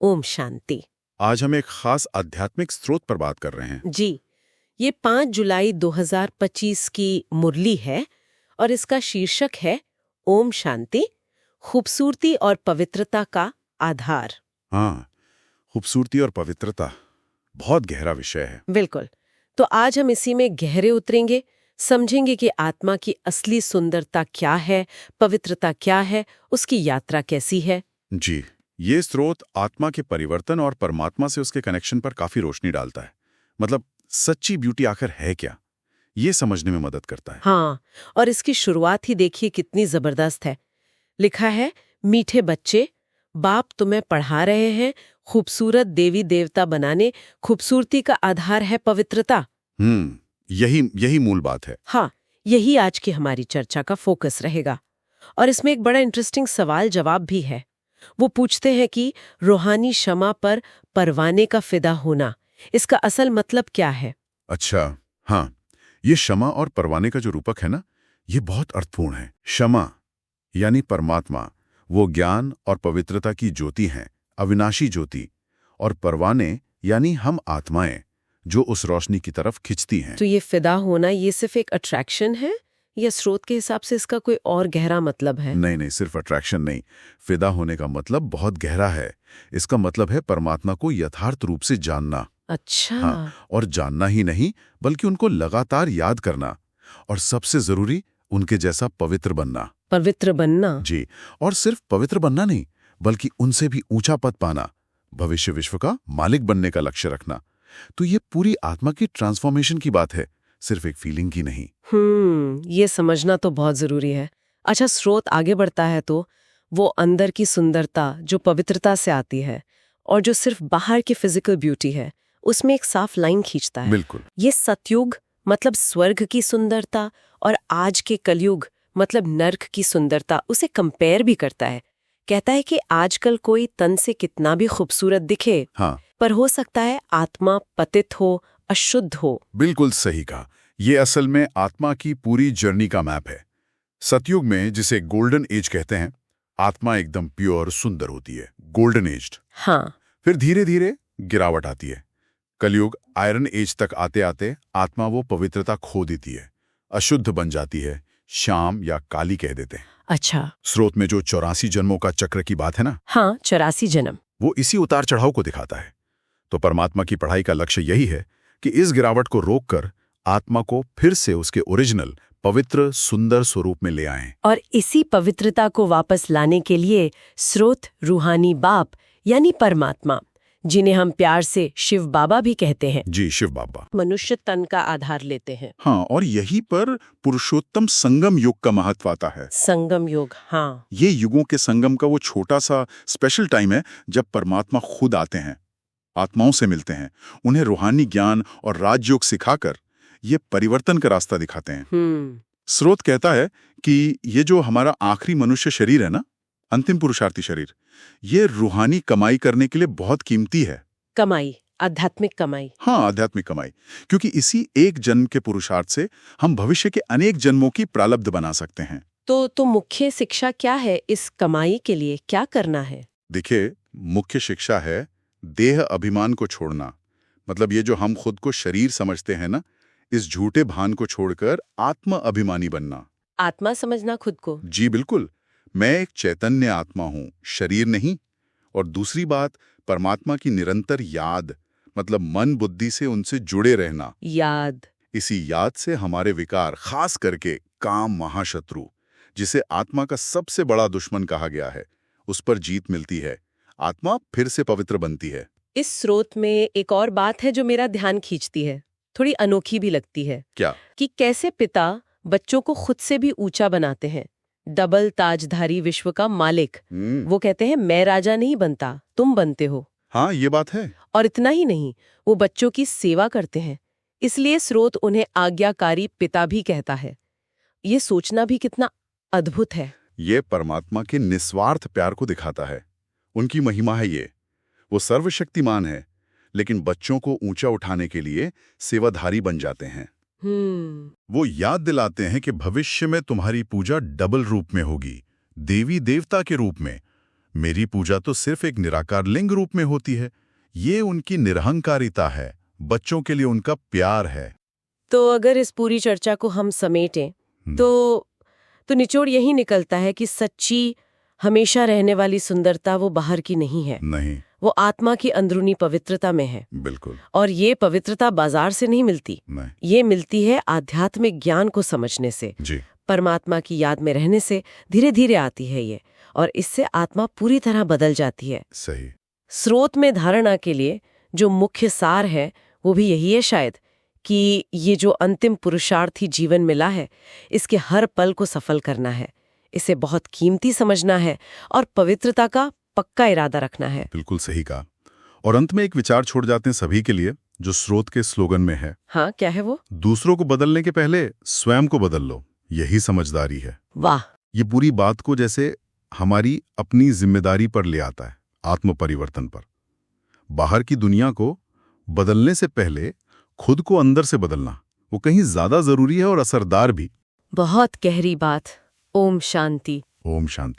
ओम शांति। आज हम एक खास आध्यात्मिक स्रोत पर बात कर रहे हैं। जी, ये 5 जुलाई 2025 की मुरली है और इसका शीर्षक है ओम शांति, खूबसूरती और पवित्रता का आधार। हाँ, खूबसूरती और पवित्रता बहुत गहरा विषय है। बिल्कुल। तो आज हम इसी में गहरे उतरेंगे, समझेंगे कि आत्मा की असली सुंदरता क्या है, पवित्रता क्या है, उसकी यात्रा कैसी है। जी, ये स्रोत आत्मा के परिवर्तन और परमात्मा से उसके कनेक्शन पर काफी रोशनी डालता है। मतलब सच्ची ब्यूटी आखिर है क्या, ये समझने में मदद करता है। हाँ, और इसकी शुरुआत ही देखिए कितनी जबरदस्त है। लिखा है, मीठे बच्चे, बाप तुम्हें पढ़ा रहे हैं खूबसूरत देवी देवता बनाने, खूबसूरती का आधार है पवित्रता। यही यही मूल बात है। हाँ, यही आज की हमारी चर्चा का फोकस रहेगा। और इसमें एक बड़ा इंटरेस्टिंग सवाल जवाब भी है। वो पूछते हैं कि रूहानी क्षमा पर परवाने का फिदा होना, इसका असल मतलब क्या है? अच्छा, हाँ, ये क्षमा और परवाने का जो रूपक है ना, ये बहुत अर्थपूर्ण है। क्षमा यानी परमात्मा, वो ज्ञान और पवित्रता की ज्योति हैं, अविनाशी ज्योति। और परवाने यानी हम आत्माएं, जो उस रोशनी की तरफ खिंचती हैं। तो ये फिदा होना, ये सिर्फ एक अट्रैक्शन है या स्रोत के हिसाब से इसका कोई और गहरा मतलब है? नहीं नहीं, सिर्फ अट्रैक्शन नहीं। फिदा होने का मतलब बहुत गहरा है। इसका मतलब है परमात्मा को यथार्थ रूप से जानना। अच्छा। हाँ, और जानना ही नहीं, बल्कि उनको लगातार याद करना। और सबसे जरूरी, उनके जैसा पवित्र बनना। पवित्र बनना। जी, और सिर्फ पवित्र बनना नहीं, बल्कि उनसे भी ऊंचा पद पाना, भविष्य विश्व का मालिक बनने का लक्ष्य रखना। तो ये पूरी आत्मा की ट्रांसफॉर्मेशन की बात है, सिर्फ एक फीलिंग की नहीं। ये समझना तो बहुत जरूरी है। अच्छा, स्रोत आगे बढ़ता है तो वो अंदर की सुंदरता जो पवित्रता से आती है और जो सिर्फ बाहर की फिजिकल ब्यूटी है, उसमें एक साफ लाइन खींचता है। बिल्कुल। ये सतयुग मतलब स्वर्ग की सुंदरता और आज के कलयुग मतलब नर्क की सुंदरता, उसे कंपेयर भी करता है। कहता है कि आजकल कोई तन से कितना भी खूबसूरत दिखे, हाँ, पर हो सकता है आत्मा पतित हो, अशुद्ध हो। बिल्कुल सही कहा। ये असल में आत्मा की पूरी जर्नी का मैप है। सतयुग में, जिसे गोल्डन एज कहते हैं, आत्मा एकदम प्योर सुंदर होती है, गोल्डन एज्ड। हाँ। फिर धीरे धीरे गिरावट आती है। कलयुग आयरन एज तक आते आते आत्मा वो पवित्रता खो देती है, अशुद्ध बन जाती है, शाम या काली कह देते हैं। अच्छा। स्रोत में जो 84 जन्मों का चक्र की बात है ना, हाँ, 84 जन्म। वो इसी उतार चढ़ाव को दिखाता है। तो परमात्मा की पढ़ाई का लक्ष्य यही है कि इस गिरावट को रोककर आत्मा को फिर से उसके ओरिजिनल पवित्र सुंदर स्वरूप में ले आएं। और इसी पवित्रता को वापस लाने के लिए स्रोत रूहानी बाप यानी परमात्मा, जिन्हें हम प्यार से शिव बाबा भी कहते हैं, जी, शिव बाबा, मनुष्य तन का आधार लेते हैं। हाँ, और यहीं पर पुरुषोत्तम संगम युग का महत्व आता है। संगम योग। हाँ। ये युगों के संगम का वो छोटा सा स्पेशल टाइम है जब परमात्मा खुद आते हैं, आत्माओं से मिलते हैं, उन्हें रूहानी ज्ञान और राजयोग सिखाकर ये परिवर्तन का रास्ता दिखाते हैं। स्रोत कहता है कि ये जो हमारा आखिरी मनुष्य शरीर है ना, अंतिम पुरुषार्थी शरीर, ये रूहानी कमाई करने के लिए बहुत कीमती है। कमाई, आध्यात्मिक कमाई। हाँ, आध्यात्मिक कमाई, क्योंकि इसी एक जन्म के पुरुषार्थ से हम भविष्य के अनेक जन्मों की प्रारब्ध बना सकते हैं। तो मुख्य शिक्षा क्या है? इस कमाई के लिए क्या करना है? देखिए, मुख्य शिक्षा है देह अभिमान को छोड़ना। मतलब ये जो हम खुद को शरीर समझते हैं ना, इस झूठे भान को छोड़कर आत्म अभिमानी बनना। आत्मा समझना खुद को? जी बिल्कुल, मैं एक चैतन्य आत्मा हूँ, शरीर नहीं। और दूसरी बात, परमात्मा की निरंतर याद, मतलब मन बुद्धि से उनसे जुड़े रहना। याद। इसी याद से हमारे विकार, खास करके काम महाशत्रु, जिसे आत्मा का सबसे बड़ा दुश्मन कहा गया है, उस पर जीत मिलती है। आत्मा फिर से पवित्र बनती है। इस स्रोत में एक और बात है जो मेरा ध्यान खींचती है, थोड़ी अनोखी भी लगती है। क्या? कि कैसे पिता बच्चों को खुद से भी ऊंचा बनाते हैं। डबल ताजधारी विश्व का मालिक, वो कहते हैं मैं राजा नहीं बनता, तुम बनते हो। हाँ, ये बात है। और इतना ही नहीं, वो बच्चों की सेवा करते हैं, इसलिए स्रोत उन्हें आज्ञाकारी पिता भी कहता है। ये सोचना भी कितना अद्भुत है। ये परमात्मा के निस्वार्थ प्यार को दिखाता है। उनकी महिमा है ये। वो सर्वशक्तिमान है, लेकिन बच्चों को ऊंचा उठाने के लिए सेवाधारी बन जाते हैं। वो याद दिलाते हैं कि भविष्य में तुम्हारी पूजा डबल रूप में होगी, देवी देवता के रूप में, मेरी पूजा तो सिर्फ एक निराकार लिंग रूप में होती है। ये उनकी निरहंकारिता है, बच्चों के लिए उनका प्यार है। तो अगर इस पूरी चर्चा को हम समेटें तो निचोड़ यही निकलता है कि सच्ची हमेशा रहने वाली सुंदरता वो बाहर की नहीं है, नहीं, वो आत्मा की अंदरूनी पवित्रता में है। बिल्कुल। और ये पवित्रता बाजार से नहीं मिलती, नहीं। ये मिलती है आध्यात्मिक ज्ञान को समझने से, जी। परमात्मा की याद में रहने से धीरे धीरे आती है ये, और इससे आत्मा पूरी तरह बदल जाती है। सही। स्रोत में धारणा के लिए जो मुख्य सार है वो भी यही है शायद, कि ये जो अंतिम पुरुषार्थी जीवन मिला है, इसके हर पल को सफल करना है, इसे बहुत कीमती समझना है और पवित्रता का पक्का इरादा रखना है। बिल्कुल सही कहा। और अंत में एक विचार छोड़ जाते हैं सभी के लिए, जो स्रोत के स्लोगन में है। हाँ, क्या है वो? दूसरों को बदलने के पहले स्वयं को बदल लो, यही समझदारी है। वाह! ये पूरी बात को जैसे हमारी अपनी जिम्मेदारी पर ले आता है, आत्म परिवर्तन पर। बाहर की दुनिया को बदलने से पहले खुद को अंदर से बदलना वो कहीं ज्यादा जरूरी है और असरदार भी। बहुत गहरी बात। ओम शांति। ओम शांति।